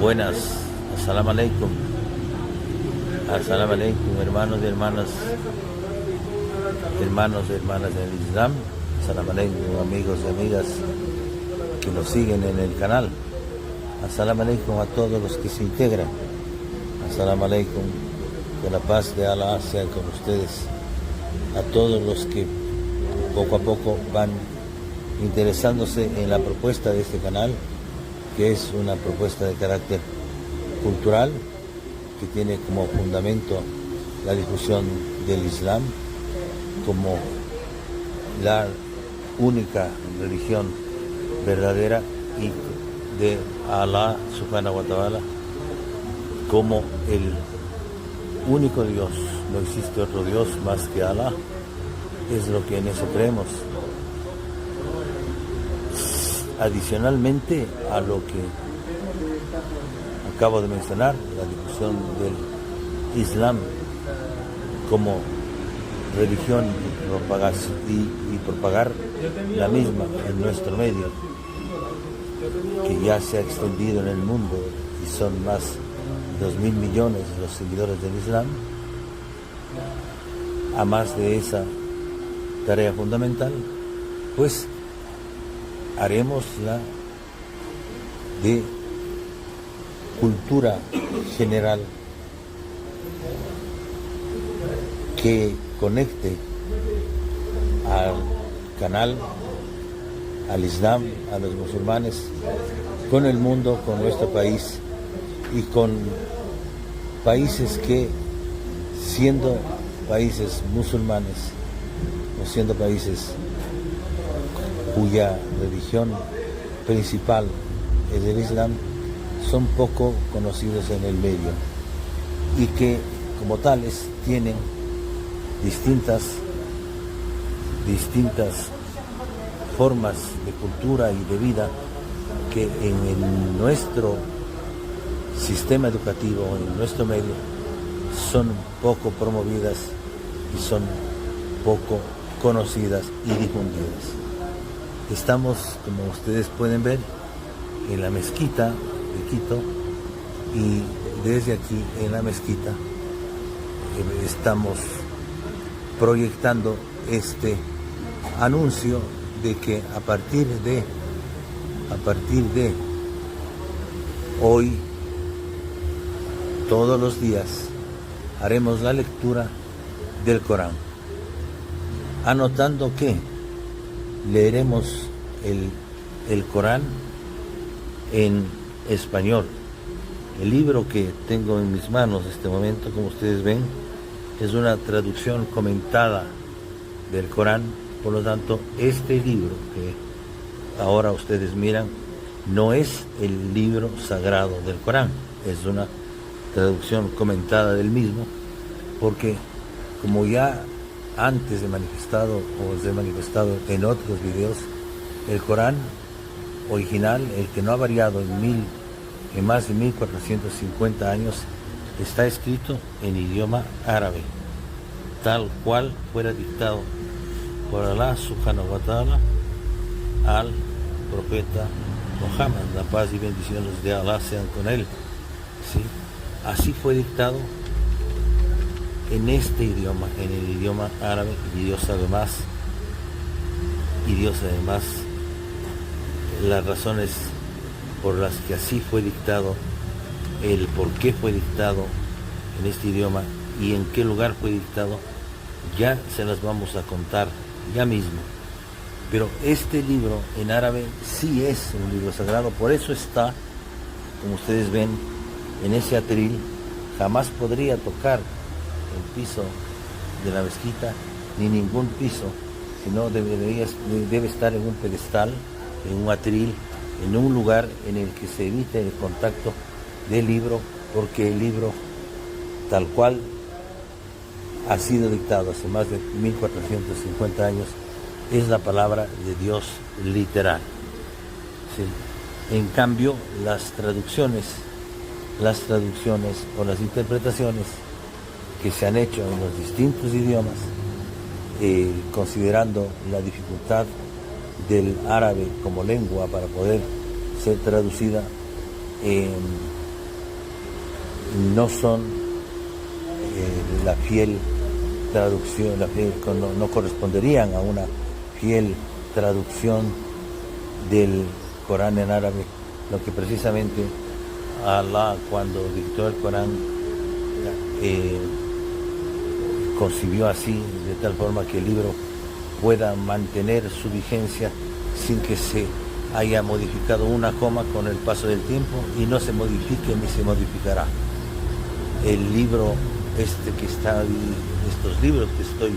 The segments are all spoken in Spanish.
Buenas, assalamu alaikum. Assalamu alaikum, hermanos y hermanas, hermanos y hermanas del Islam. Assalamu alaikum, amigos y amigas que nos siguen en el canal. Assalamu alaikum a todos los que se integran. Assalamu alaikum, que la paz de Allah sea con ustedes. A todos los que poco a poco van interesándose en la propuesta de este canal, que es una propuesta de carácter cultural, que tiene como fundamento la difusión del Islam como la única religión verdadera y de Allah subhanahu wa ta'ala como el único Dios. No existe otro Dios más que Allah, es lo que en eso creemos. Adicionalmente a lo que acabo de mencionar, la difusión del Islam como religión y propagar la misma en nuestro medio, que ya se ha extendido en el mundo y son más de 2.000 millones los seguidores del Islam. A más de esa tarea fundamental, pues haremos la de cultura general que conecte al canal, al Islam, a los musulmanes, con el mundo, con nuestro país y con países que, siendo países musulmanes o siendo países cuya religión principal es el Islam, son poco conocidos en el medio y que como tales tienen distintas formas de cultura y de vida que en nuestro sistema educativo, en nuestro medio, son poco promovidas y son poco conocidas y difundidas. Estamos, como ustedes pueden ver, en la mezquita de Quito, y desde aquí en la mezquita estamos proyectando este anuncio de que a partir de hoy, todos los días, haremos la lectura del Corán, anotando que leeremos el Corán en español. El libro que tengo en mis manos en este momento, como ustedes ven, es una traducción comentada del Corán. Por lo tanto, este libro que ahora ustedes miran no es el libro sagrado del Corán, es una traducción comentada del mismo, porque como ya antes he manifestado o os he manifestado en otros videos, el Corán original, el que no ha variado en más de 1450 años, está escrito en idioma árabe, tal cual fuera dictado por Allah subhanahu wa ta'ala al profeta Muhammad, la paz y bendiciones de Allah sean con él. ¿Sí? Así fue dictado en este idioma, en el idioma árabe, y Dios además las razones por las que así fue dictado, el por qué fue dictado en este idioma y en qué lugar fue dictado, ya se las vamos a contar ya mismo. Pero este libro en árabe sí es un libro sagrado, por eso está, como ustedes ven, en ese atril. Jamás podría tocar el piso de la mezquita, ni ningún piso, sino debe estar en un pedestal, en un atril, en un lugar en el que se evite el contacto del libro, porque el libro, tal cual ha sido dictado hace más de 1450 años, es la palabra de Dios literal. ¿Sí? En cambio, las traducciones o las interpretaciones que se han hecho en los distintos idiomas, considerando la dificultad del árabe como lengua para poder ser traducida no son la fiel traducción, no corresponderían a una fiel traducción del Corán en árabe, lo que precisamente Allah, cuando dictó el Corán, concibió así, de tal forma que el libro pueda mantener su vigencia sin que se haya modificado una coma con el paso del tiempo, y no se modifique ni se modificará. El libro que está ahí, estos libros que estoy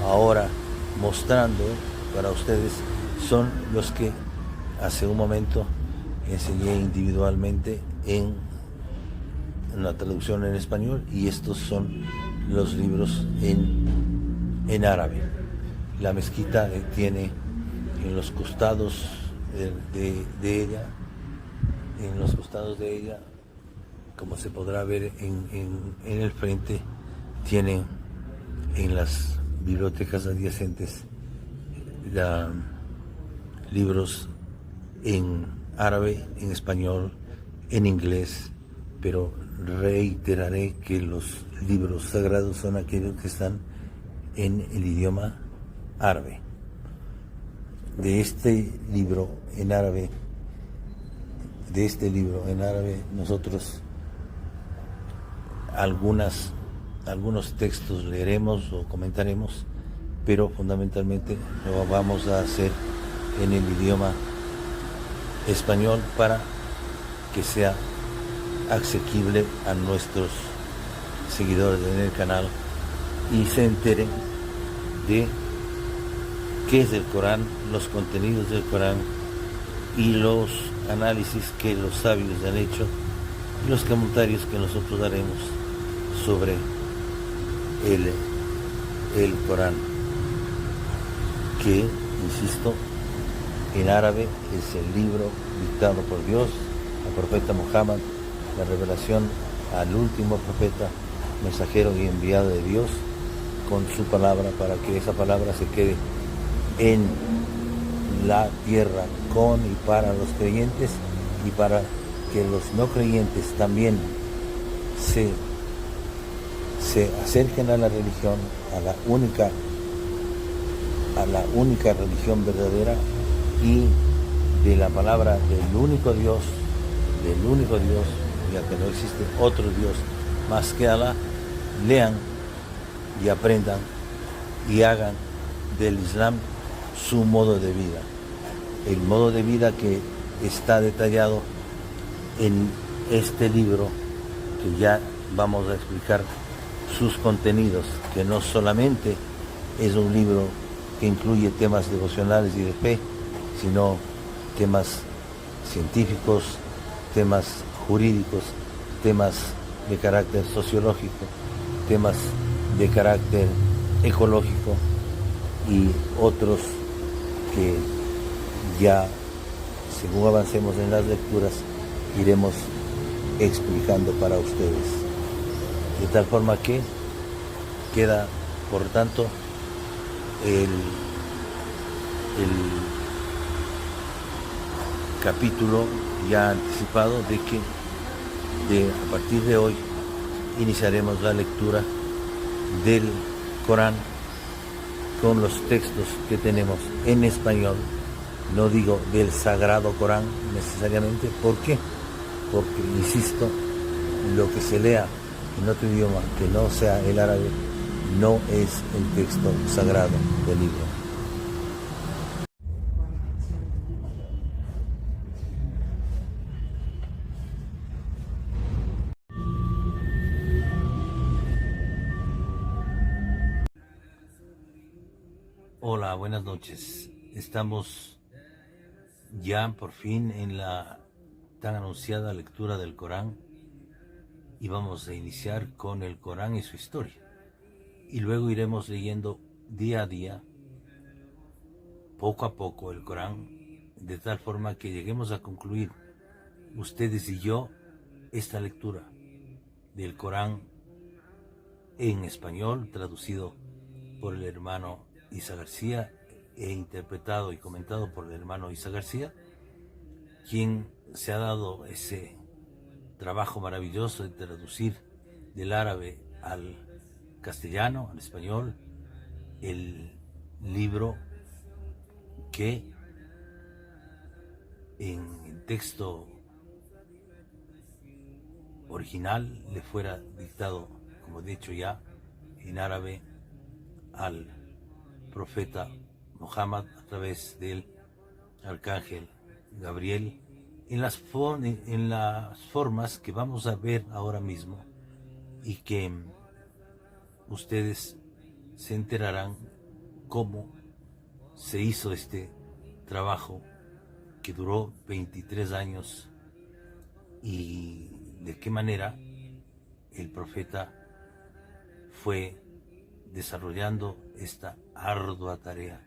ahora mostrando para ustedes, son los que hace un momento enseñé individualmente en una traducción en español, y estos son los libros en árabe. La mezquita tiene en los costados de ella, como se podrá ver en el frente, tiene en las bibliotecas adyacentes libros en árabe, en español, en inglés, pero reiteraré que los libros sagrados son aquellos que están en el idioma árabe. De este libro en árabe, nosotros algunos textos leeremos o comentaremos, pero fundamentalmente lo vamos a hacer en el idioma español para que sea asequible a nuestros seguidores en el canal y se enteren de qué es el Corán, los contenidos del Corán y los análisis que los sabios han hecho y los comentarios que nosotros haremos sobre el Corán, que, insisto, en árabe es el libro dictado por Dios al profeta Muhammad, la revelación al último profeta, mensajero y enviado de Dios, con su palabra, para que esa palabra se quede en la tierra con y para los creyentes, y para que los no creyentes también se acerquen a la religión, a la única religión verdadera, y de la palabra del único Dios, ya que no existe otro Dios más que Allah, lean y aprendan y hagan del Islam su modo de vida. El modo de vida que está detallado en este libro, que ya vamos a explicar sus contenidos, que no solamente es un libro que incluye temas devocionales y de fe, sino temas científicos, temas jurídicos, temas de carácter sociológico, temas de carácter ecológico y otros que ya, según avancemos en las lecturas, iremos explicando para ustedes. De tal forma que queda, por tanto, el capítulo ya anticipado de que a partir de hoy iniciaremos la lectura del Corán con los textos que tenemos en español. No digo del Sagrado Corán necesariamente. ¿Por qué? Porque, insisto, lo que se lea en otro idioma que no sea el árabe no es el texto sagrado del libro. Hola, buenas noches. Estamos ya por fin en la tan anunciada lectura del Corán, y vamos a iniciar con el Corán y su historia, y luego iremos leyendo día a día, poco a poco, el Corán, de tal forma que lleguemos a concluir, ustedes y yo, esta lectura del Corán en español, traducido por el hermano Isa García e interpretado y comentado por el hermano Isa García, quien se ha dado ese trabajo maravilloso de traducir del árabe al castellano, al español, el libro que en el texto original le fuera dictado, como he dicho ya, en árabe al profeta Muhammad a través del arcángel Gabriel, en las formas que vamos a ver ahora mismo, y que ustedes se enterarán cómo se hizo este trabajo que duró 23 años y de qué manera el profeta fue desarrollando esta ardua tarea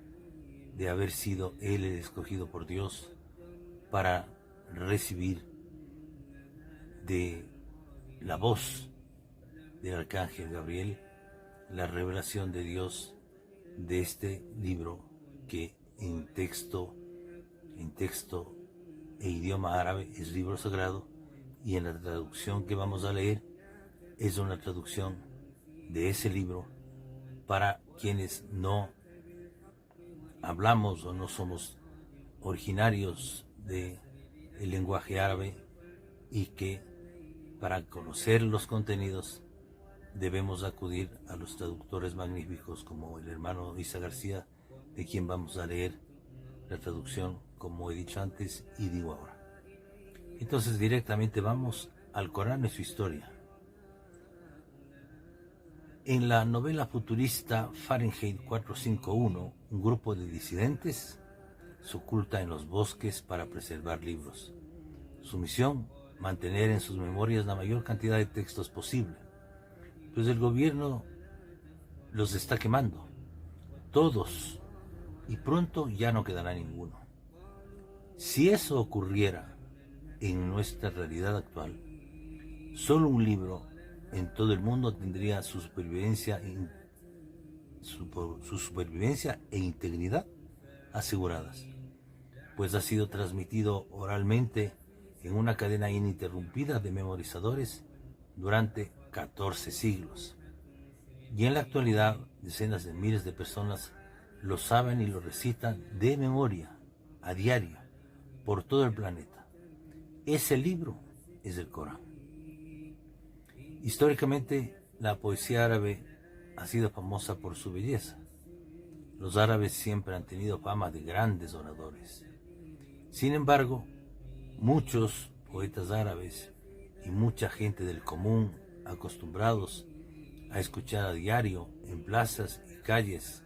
de haber sido él el escogido por Dios para recibir de la voz del arcángel Gabriel la revelación de Dios de este libro que en texto e idioma árabe es libro sagrado, y en la traducción que vamos a leer es una traducción de ese libro para quienes no hablamos o no somos originarios del lenguaje árabe, y que para conocer los contenidos debemos acudir a los traductores magníficos como el hermano Isa García, de quien vamos a leer la traducción, como he dicho antes y digo ahora. Entonces directamente vamos al Corán y su historia. En la novela futurista Fahrenheit 451, un grupo de disidentes se oculta en los bosques para preservar libros. Su misión, mantener en sus memorias la mayor cantidad de textos posible, pues el gobierno los está quemando, todos, y pronto ya no quedará ninguno. Si eso ocurriera en nuestra realidad actual, solo un libro en todo el mundo tendría su supervivencia e integridad aseguradas, pues ha sido transmitido oralmente en una cadena ininterrumpida de memorizadores durante 14 siglos. Y en la actualidad, decenas de miles de personas lo saben y lo recitan de memoria, a diario, por todo el planeta. Ese libro es el Corán. Históricamente, la poesía árabe ha sido famosa por su belleza. Los árabes siempre han tenido fama de grandes oradores. Sin embargo, muchos poetas árabes y mucha gente del común, acostumbrados a escuchar a diario en plazas y calles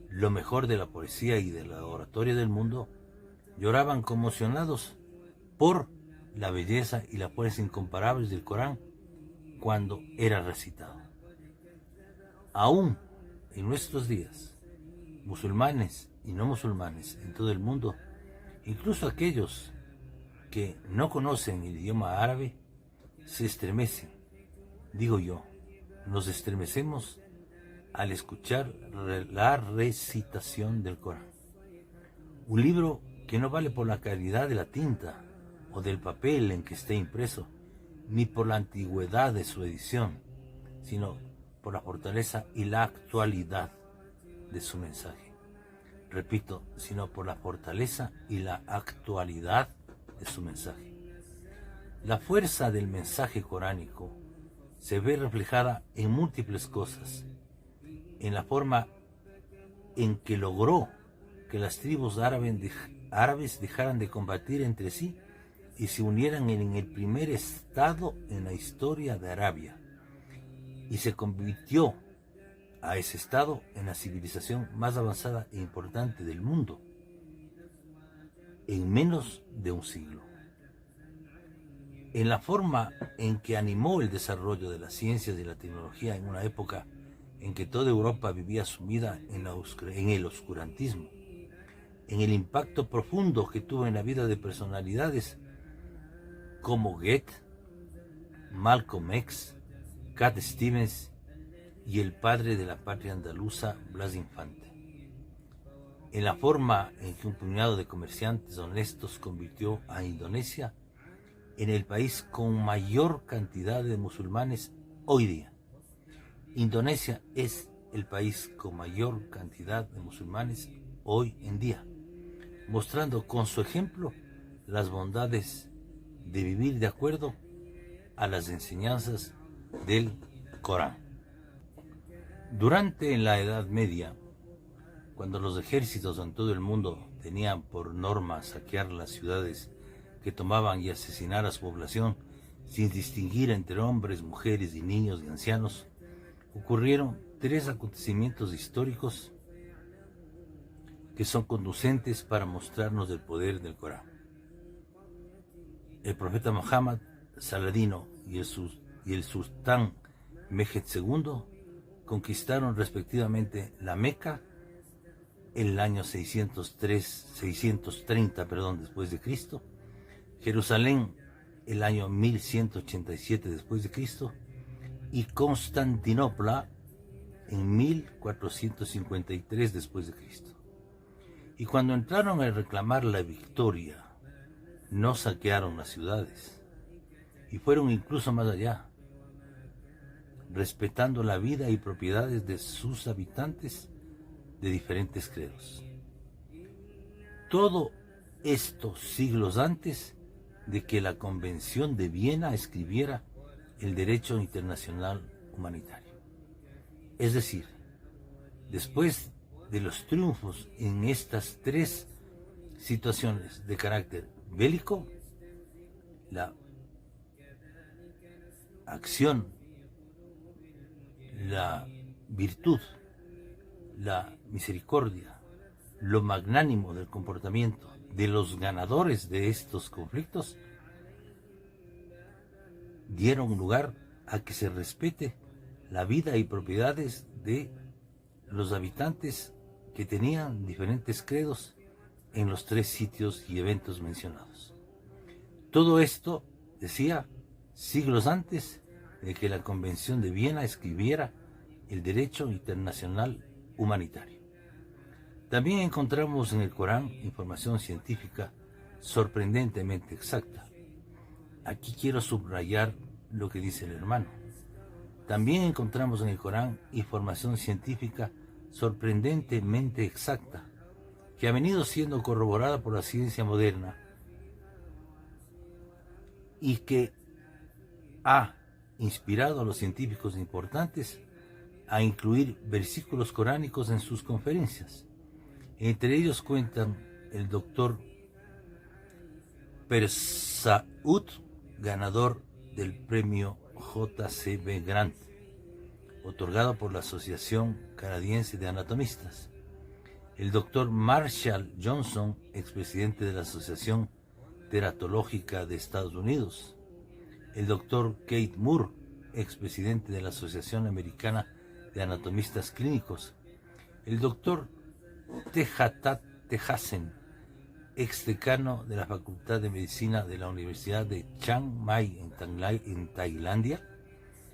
lo mejor de la poesía y de la oratoria del mundo, lloraban conmocionados por la belleza y la fuerza incomparables del Corán cuando era recitado. Aún en nuestros días, musulmanes y no musulmanes en todo el mundo, incluso aquellos que no conocen el idioma árabe, se estremecen. Digo yo, nos estremecemos al escuchar la recitación del Corán. Un libro que no vale por la calidad de la tinta o del papel en que esté impreso, ni por la antigüedad de su edición, sino por la fortaleza y la actualidad de su mensaje. Repito, sino por la fortaleza y la actualidad de su mensaje. La fuerza del mensaje coránico se ve reflejada en múltiples cosas, en la forma en que logró que las tribus árabes dejaran de combatir entre sí y se unieran en el primer estado en la historia de Arabia, y se convirtió a ese estado en la civilización más avanzada e importante del mundo en menos de un siglo. En la forma en que animó el desarrollo de las ciencias y la tecnología en una época en que toda Europa vivía sumida en el oscurantismo, en el impacto profundo que tuvo en la vida de personalidades como Goethe, Malcolm X, Cat Stevens y el padre de la patria andaluza, Blas Infante. En la forma en que un puñado de comerciantes honestos convirtió a Indonesia en el país con mayor cantidad de musulmanes hoy día. Indonesia es el país con mayor cantidad de musulmanes hoy en día, mostrando con su ejemplo las bondades de vivir de acuerdo a las enseñanzas del Corán. Durante la Edad Media, cuando los ejércitos en todo el mundo tenían por norma saquear las ciudades que tomaban y asesinar a su población sin distinguir entre hombres, mujeres y niños y ancianos, ocurrieron 3 acontecimientos históricos que son conducentes para mostrarnos el poder del Corán. El profeta Muhammad, Saladino y el sultán Mehmed II conquistaron respectivamente la Meca en el año 630 después de Cristo, Jerusalén el año 1187 después de Cristo y Constantinopla en 1453 después de Cristo. Y cuando entraron a reclamar la victoria, no saquearon las ciudades y fueron incluso más allá, respetando la vida y propiedades de sus habitantes de diferentes credos. Todo esto siglos antes de que la Convención de Viena escribiera el derecho internacional humanitario. Es decir, después de los triunfos en estas 3 situaciones de carácter bélico, la acción, la virtud, la misericordia, lo magnánimo del comportamiento de los ganadores de estos conflictos, dieron lugar a que se respete la vida y propiedades de los habitantes que tenían diferentes credos en los 3 sitios y eventos mencionados. Todo esto, decía, siglos antes de que la Convención de Viena escribiera el derecho internacional humanitario. También encontramos en el Corán información científica sorprendentemente exacta. Aquí quiero subrayar lo que dice el hermano. También encontramos en el Corán información científica sorprendentemente exacta, que ha venido siendo corroborada por la ciencia moderna y que ha inspirado a los científicos importantes a incluir versículos coránicos en sus conferencias. Entre ellos cuentan el doctor Persaud, ganador del premio J.C.B. Grant, otorgado por la Asociación Canadiense de Anatomistas. El doctor Marshall Johnson, expresidente de la Asociación Teratológica de Estados Unidos. El doctor Kate Moore, expresidente de la Asociación Americana de Anatomistas Clínicos. El doctor Tejatat Tejasen, exdecano de la Facultad de Medicina de la Universidad de Chiang Mai en Tailandia.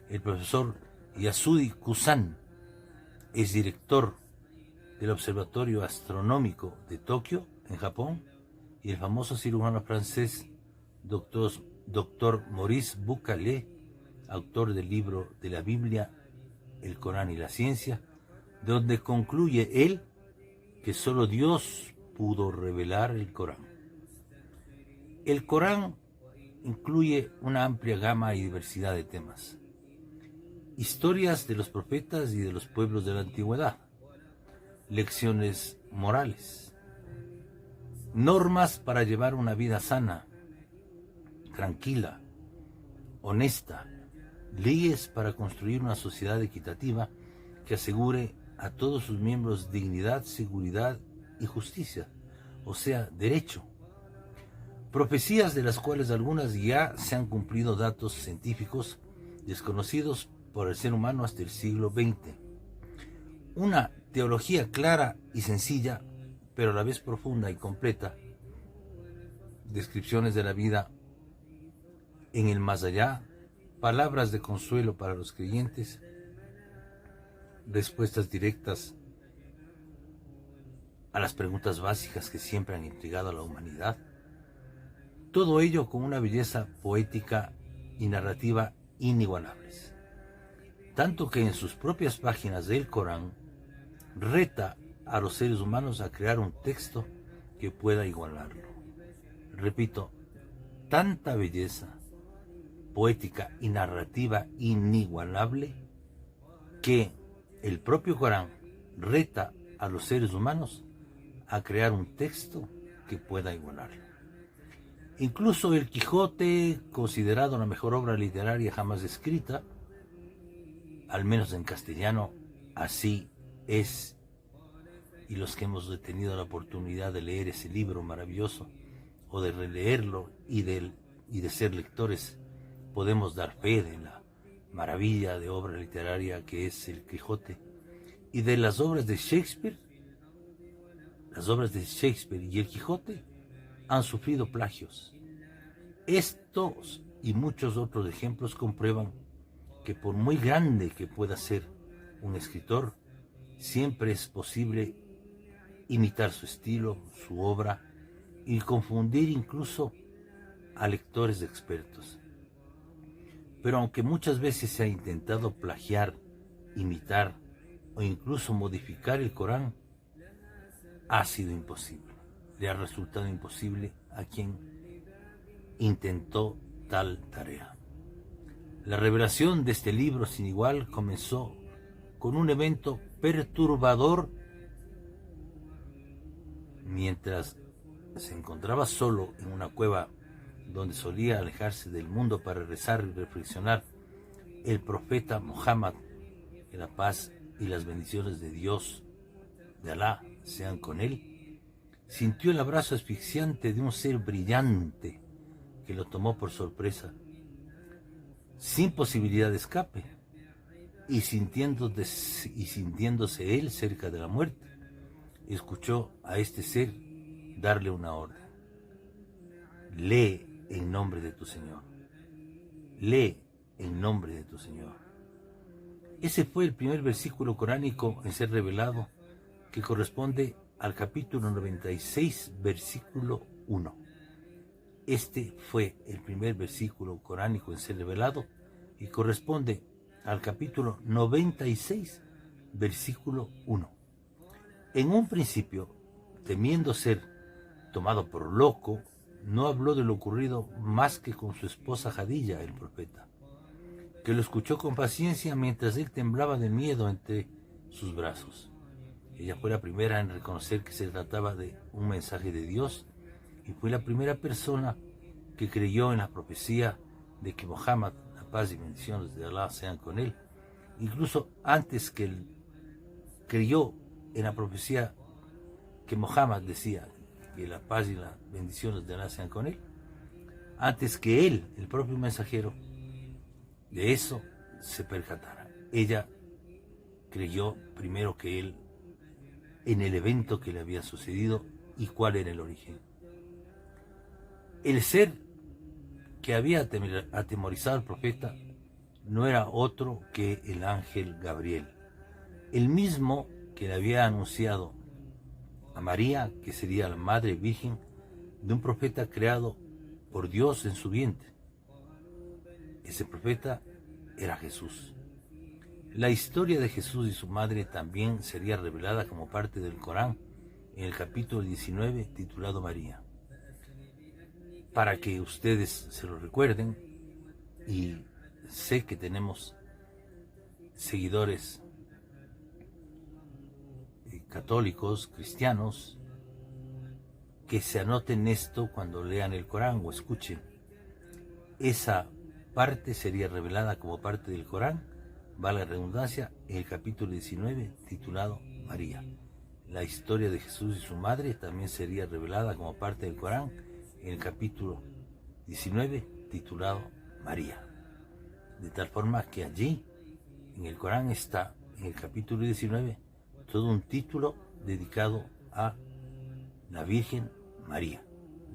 El profesor Yasudi Kusan, exdirector del Observatorio Astronómico de Tokio, en Japón, y el famoso cirujano francés Dr. Maurice Bucaille, autor del libro de la Biblia, el Corán y la Ciencia, donde concluye él que solo Dios pudo revelar el Corán. El Corán incluye una amplia gama y diversidad de temas. Historias de los profetas y de los pueblos de la antigüedad, lecciones morales, normas para llevar una vida sana, tranquila, honesta, leyes para construir una sociedad equitativa que asegure a todos sus miembros dignidad, seguridad y justicia, o sea, derecho. Profecías de las cuales algunas ya se han cumplido, datos científicos desconocidos por el ser humano hasta el siglo XX. Una teología clara y sencilla, pero a la vez profunda y completa. Descripciones de la vida en el más allá, palabras de consuelo para los creyentes, respuestas directas a las preguntas básicas que siempre han intrigado a la humanidad, Todo ello con una belleza poética y narrativa inigualables. Tanto que en sus propias páginas del Corán reta a los seres humanos a crear un texto que pueda igualarlo. Repito, tanta belleza poética y narrativa inigualable que el propio Corán reta a los seres humanos a crear un texto que pueda igualarlo. Incluso el Quijote, considerado la mejor obra literaria jamás escrita, al menos en castellano, así es. Y los que hemos tenido la oportunidad de leer ese libro maravilloso, o de releerlo y de ser lectores, podemos dar fe de la maravilla de obra literaria que es el Quijote. Y de las obras de Shakespeare, las obras de Shakespeare y el Quijote han sufrido plagios. Estos y muchos otros ejemplos comprueban que por muy grande que pueda ser un escritor, siempre es posible imitar su estilo, su obra, y confundir incluso a lectores expertos. Pero aunque muchas veces se ha intentado plagiar, imitar o incluso modificar el Corán, ha sido imposible. Le ha resultado imposible a quien intentó tal tarea. La revelación de este libro sin igual comenzó con un evento perturbador mientras se encontraba solo en una cueva donde solía alejarse del mundo para rezar y reflexionar. El profeta Muhammad, que la paz y las bendiciones de Dios, de Alá, sean con él, sintió el abrazo asfixiante de un ser brillante que lo tomó por sorpresa, sin posibilidad de escape, y sintiéndose él cerca de la muerte, escuchó a este ser darle una orden: lee en nombre de tu Señor, lee en nombre de tu Señor. Ese fue el primer versículo coránico en ser revelado, que corresponde al capítulo 96, versículo 1. Este fue el primer versículo coránico en ser revelado y corresponde al capítulo 96, versículo 1. En un principio, temiendo ser tomado por loco, no habló de lo ocurrido más que con su esposa Jadilla, el profeta, que lo escuchó con paciencia mientras él temblaba de miedo entre sus brazos. Ella fue la primera en reconocer que se trataba de un mensaje de Dios y fue la primera persona que creyó en la profecía de que Muhammad, la paz y bendiciones de Alá sean con él, incluso antes que él creyó en la profecía que Muhammad decía que la paz y las bendiciones de Alá sean con él, antes que él, el propio mensajero, de eso se percatara. Ella creyó primero que él en el evento que le había sucedido y cuál era el origen. El ser que había atemorizado al profeta no era otro que el ángel Gabriel, el mismo que le había anunciado a María que sería la madre virgen de un profeta creado por Dios en su vientre. Ese profeta era Jesús. La historia de Jesús y su madre también sería revelada como parte del Corán en el capítulo 19 titulado María. Para que ustedes se lo recuerden, y sé que tenemos seguidores católicos, cristianos, que se anoten esto cuando lean el Corán o escuchen. Esa parte sería revelada como parte del Corán, vale la redundancia, en el capítulo 19 titulado María. La historia de Jesús y su madre también sería revelada como parte del Corán en el capítulo 19 titulado María. De tal forma que allí en el Corán está, en el capítulo 19, todo un título dedicado a la Virgen María,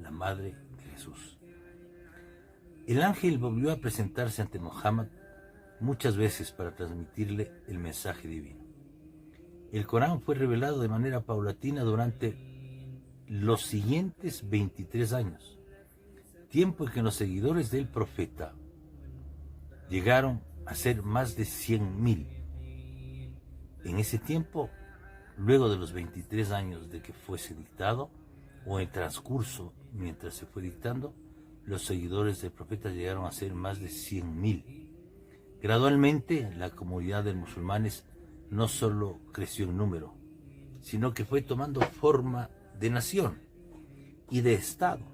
la madre de Jesús. El ángel volvió a presentarse ante Muhammad muchas veces para transmitirle el mensaje divino. El Corán fue revelado de manera paulatina durante los siguientes 23 años, tiempo en que los seguidores del profeta llegaron a ser más de 100.000. En ese tiempo, luego de los 23 años de que fuese dictado, o en transcurso mientras se fue dictando, los seguidores del profeta llegaron a ser más de 100.000. Gradualmente, la comunidad de musulmanes no solo creció en número, sino que fue tomando forma de nación y de Estado,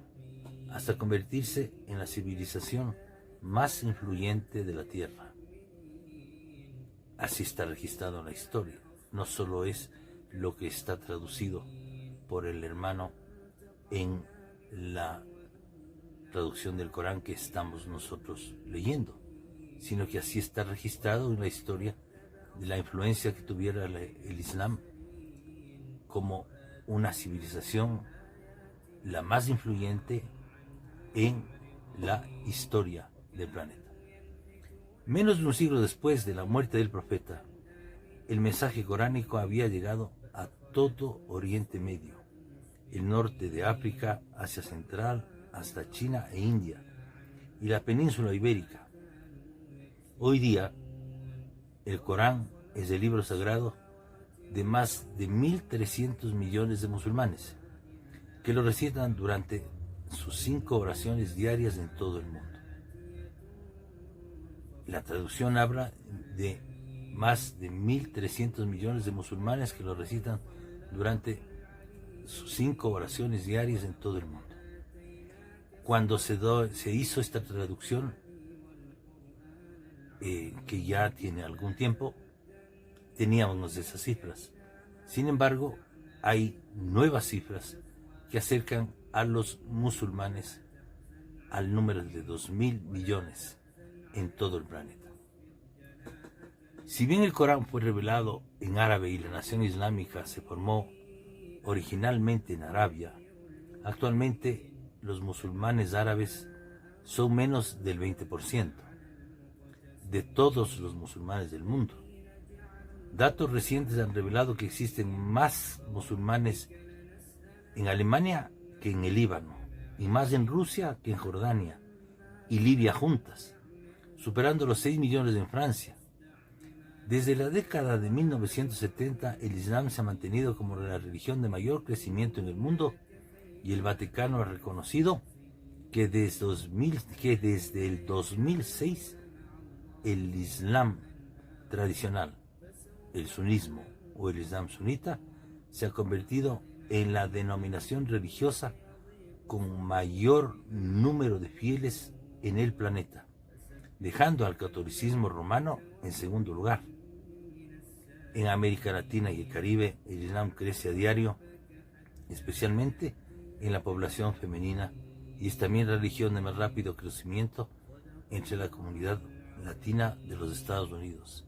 hasta convertirse en la civilización más influyente de la tierra. Así está registrado en la historia, no solo es lo que está traducido por el hermano en la traducción del Corán que estamos nosotros leyendo, sino que así está registrado en la historia de la influencia que tuviera el Islam como una civilización la más influyente en la historia del planeta. Menos de un siglo después de la muerte del profeta, el mensaje coránico había llegado a todo Oriente Medio, el norte de África, Asia Central, hasta China e India, y la península ibérica. Hoy día, el Corán es el libro sagrado de más de 1.300 millones de musulmanes, que lo recitan durante sus 5 oraciones diarias en todo el mundo. La traducción habla de más de 1.300 millones de musulmanes que lo recitan durante sus 5 oraciones diarias en todo el mundo. Cuando se hizo esta traducción, que ya tiene algún tiempo, teníamos esas cifras. Sin embargo, hay nuevas cifras que acercan a los musulmanes al número de 2.000 millones en todo el planeta. Si bien el Corán fue revelado en árabe y la nación islámica se formó originalmente en Arabia, actualmente los musulmanes árabes son menos del 20% de todos los musulmanes del mundo. Datos recientes han revelado que existen más musulmanes en Alemania que en el Líbano, y más en Rusia que en Jordania y Libia juntas, superando los 6 millones en Francia. Desde la década de 1970, el Islam se ha mantenido como la religión de mayor crecimiento en el mundo, y el Vaticano ha reconocido que desde el 2006 el Islam tradicional, el sunismo o el Islam sunita, se ha convertido en la denominación religiosa con mayor número de fieles en el planeta, dejando al catolicismo romano en segundo lugar. En América Latina y el Caribe, el Islam crece a diario, especialmente en la población femenina, y es también la religión de más rápido crecimiento entre la comunidad latina de los Estados Unidos.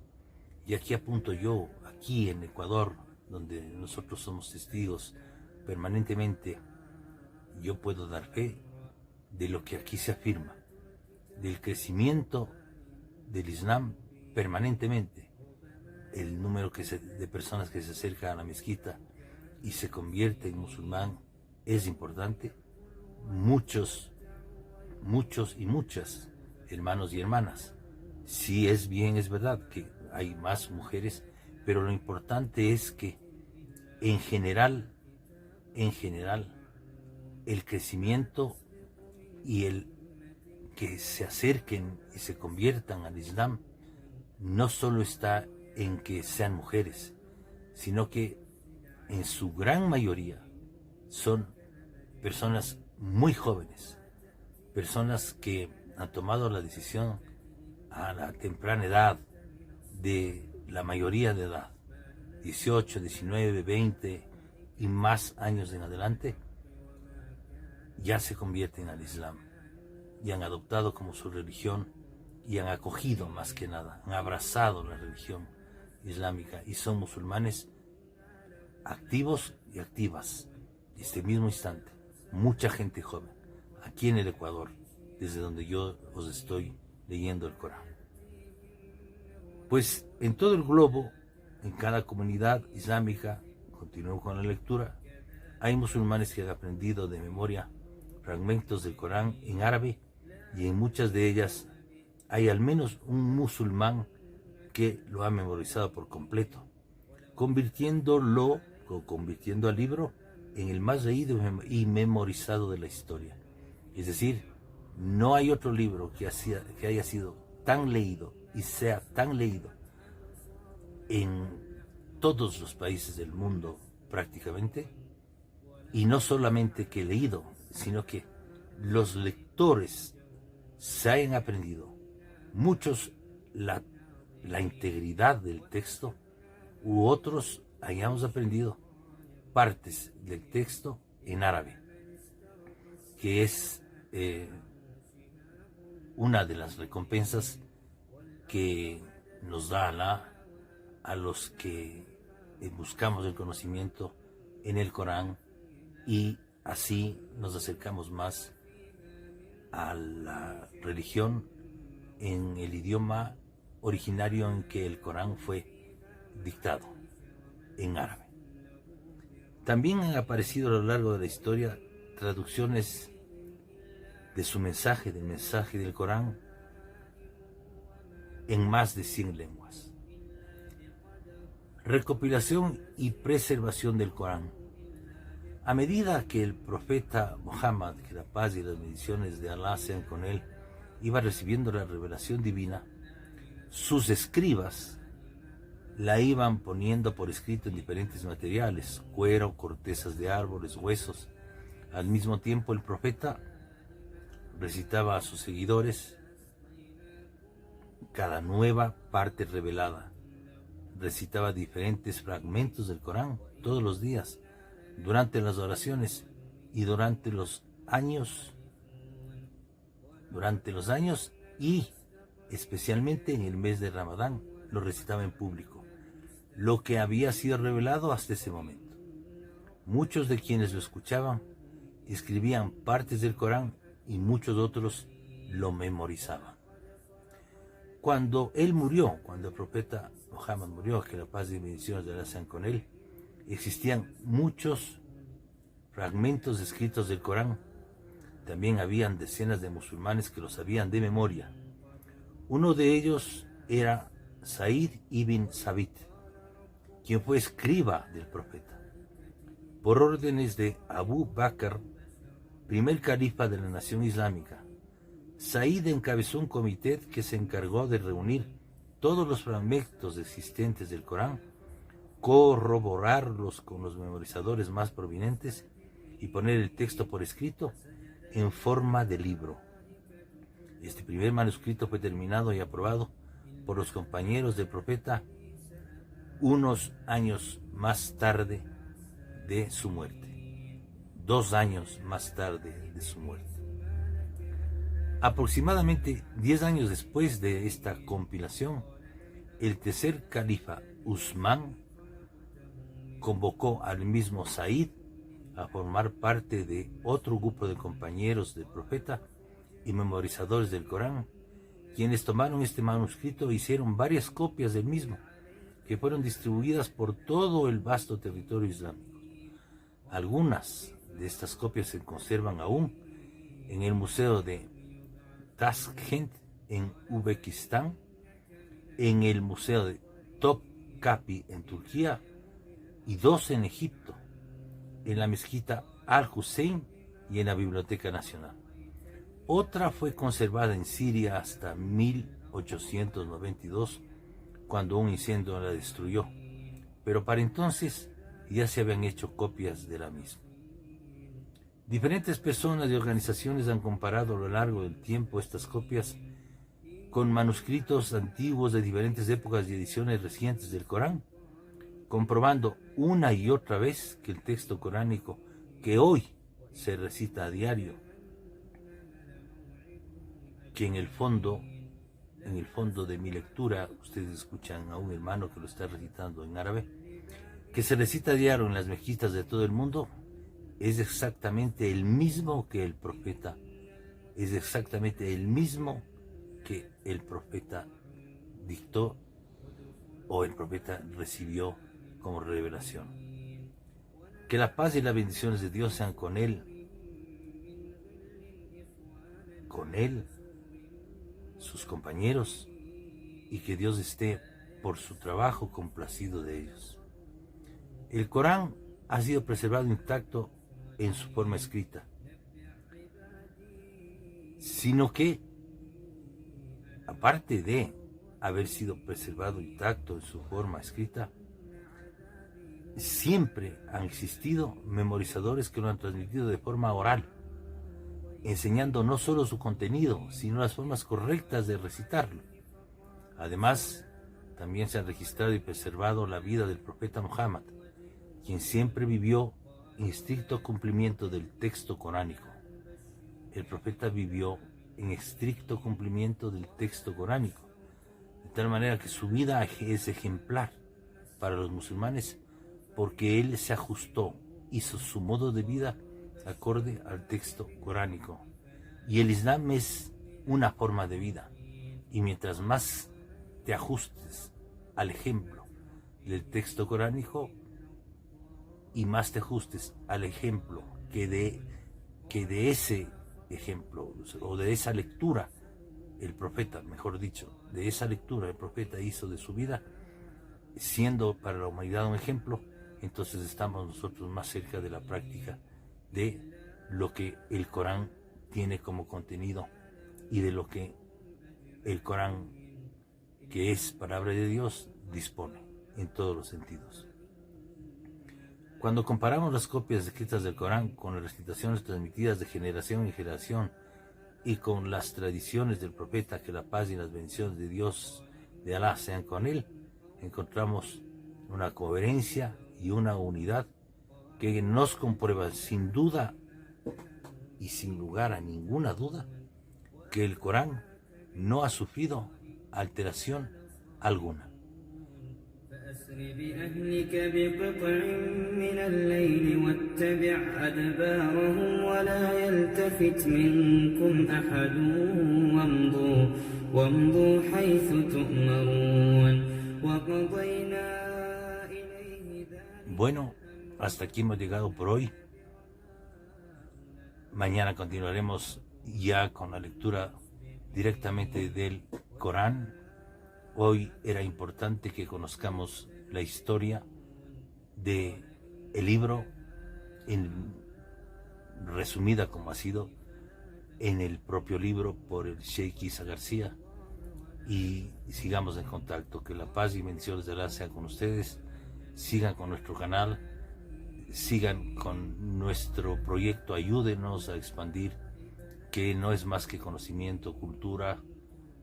Y aquí apunto yo, aquí en Ecuador, donde nosotros somos testigos permanentemente, yo puedo dar fe de lo que aquí se afirma, del crecimiento del Islam permanentemente. El número de personas que se acercan a la mezquita y se convierte en musulmán es importante. Muchos y muchas hermanos y hermanas. Sí, es verdad que hay más mujeres, pero lo importante es que en general, el crecimiento y el que se acerquen y se conviertan al Islam no solo está en que sean mujeres, sino que en su gran mayoría son personas muy jóvenes, personas que han tomado la decisión a la temprana edad, de la mayoría de edad, 18, 19, 20 y más años en adelante, ya se convierten al Islam y han adoptado como su religión y han acogido, más que nada, han abrazado la religión islámica y son musulmanes activos y activas. Este mismo instante, mucha gente joven, aquí en el Ecuador, desde donde yo os estoy leyendo el Corán. Pues en todo el globo, en cada comunidad islámica, continúo con la lectura, hay musulmanes que han aprendido de memoria fragmentos del Corán en árabe y en muchas de ellas hay al menos un musulmán que lo ha memorizado por completo, convirtiendo al libro en el más leído y memorizado de la historia. Es decir, no hay otro libro que haya sido tan leído y sea tan leído en todos los países del mundo prácticamente, y no solamente que leído, sino que los lectores se hayan aprendido, muchos la integridad del texto, u otros hayamos aprendido partes del texto en árabe, que es una de las recompensas que nos da Alá a los que buscamos el conocimiento en el Corán, y así nos acercamos más a la religión en el idioma originario en que el Corán fue dictado, en árabe. También han aparecido a lo largo de la historia traducciones de su mensaje, del mensaje del Corán, en más de 100 lenguas. Recopilación y preservación del Corán. A medida que el profeta Muhammad, que la paz y las bendiciones de Alá sean con él, iba recibiendo la revelación divina, sus escribas la iban poniendo por escrito en diferentes materiales: cuero, cortezas de árboles, huesos. Al mismo tiempo, el profeta recitaba a sus seguidores cada nueva parte revelada. Recitaba diferentes fragmentos del Corán todos los días, durante las oraciones y durante los años y especialmente en el mes de Ramadán lo recitaba en público, lo que había sido revelado hasta ese momento. Muchos de quienes lo escuchaban escribían partes del Corán y muchos otros lo memorizaban. Cuando él murió, cuando el profeta Muhammad murió, que la paz y bendiciones de Alá sean con él, existían muchos fragmentos escritos del Corán. También habían decenas de musulmanes que lo sabían de memoria. Uno de ellos era Said ibn Sabit, quien fue escriba del profeta. Por órdenes de Abu Bakr, primer califa de la nación islámica, Said encabezó un comité que se encargó de reunir todos los fragmentos existentes del Corán, corroborarlos con los memorizadores más prominentes y poner el texto por escrito en forma de libro. Este primer manuscrito fue terminado y aprobado por los compañeros del profeta unos años más tarde de su muerte. 2 años más tarde de su muerte. Aproximadamente 10 años después de esta compilación, el tercer califa Usmán convocó al mismo Said a formar parte de otro grupo de compañeros del profeta y memorizadores del Corán, quienes tomaron este manuscrito e hicieron varias copias del mismo, que fueron distribuidas por todo el vasto territorio islámico. Algunas de estas copias se conservan aún en el Museo de Tashkent en Uzbekistán, en el Museo de Topkapi en Turquía y 2 en Egipto, en la mezquita Al-Hussein y en la Biblioteca Nacional. Otra fue conservada en Siria hasta 1892, cuando un incendio la destruyó, pero para entonces ya se habían hecho copias de la misma. Diferentes personas y organizaciones han comparado a lo largo del tiempo estas copias con manuscritos antiguos de diferentes épocas y ediciones recientes del Corán, comprobando una y otra vez que el texto coránico que hoy se recita a diario, que en el fondo de mi lectura, ustedes escuchan a un hermano que lo está recitando en árabe, que se recita a diario en las mezquitas de todo el mundo, es exactamente el mismo que el profeta, dictó o el profeta recibió como revelación. Que la paz y las bendiciones de Dios sean con él con él, sus compañeros, y que Dios esté por su trabajo complacido de ellos. El Corán ha sido preservado intacto en su forma escrita, sino que, aparte de haber sido preservado intacto en su forma escrita, siempre han existido memorizadores que lo han transmitido de forma oral, enseñando no solo su contenido, sino las formas correctas de recitarlo. Además, también se ha registrado y preservado la vida del profeta Muhammad, quien siempre vivió en estricto cumplimiento del texto coránico. El profeta vivió en estricto cumplimiento del texto coránico, de tal manera que su vida es ejemplar para los musulmanes, porque él se ajustó, hizo su modo de vida acorde al texto coránico. Y el Islam es una forma de vida, y mientras más te ajustes al ejemplo del texto coránico y más te ajustes al ejemplo que de ese ejemplo o de esa lectura el profeta, mejor dicho, de esa lectura el profeta hizo de su vida, siendo para la humanidad un ejemplo, entonces estamos nosotros más cerca de la práctica de lo que el Corán tiene como contenido y de lo que el Corán, que es palabra de Dios, dispone en todos los sentidos. Cuando comparamos las copias escritas del Corán con las recitaciones transmitidas de generación en generación y con las tradiciones del profeta, que la paz y las bendiciones de Dios, de Alá, sean con él, encontramos una coherencia y una unidad que nos comprueba sin duda y sin lugar a ninguna duda que el Corán no ha sufrido alteración alguna. فأسر بأهلك بقطع من الليل واتبع أدبارهم ولا يلتفت منكم أحد وامضوا حيث تؤمرون وقضينا إليه ذلك. Bueno, hasta aquí hemos llegado por hoy. Mañana continuaremos ya con la lectura directamente del Corán. Hoy era importante que conozcamos la historia del libro, resumida como ha sido en el propio libro por el Sheikh Isa García, y sigamos en contacto. Que la paz y bendiciones de Allah sean con ustedes. Sigan con nuestro canal, sigan con nuestro proyecto, ayúdenos a expandir, que no es más que conocimiento, cultura.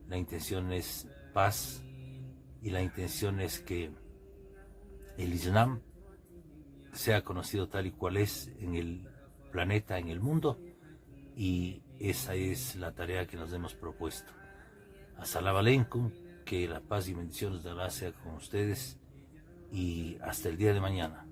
La intención es paz y la intención es que el Islam sea conocido tal y cual es en el planeta, en el mundo, y esa es la tarea que nos hemos propuesto. As-salamu alaykum, que la paz y bendiciones de Allah sea con ustedes, y hasta el día de mañana.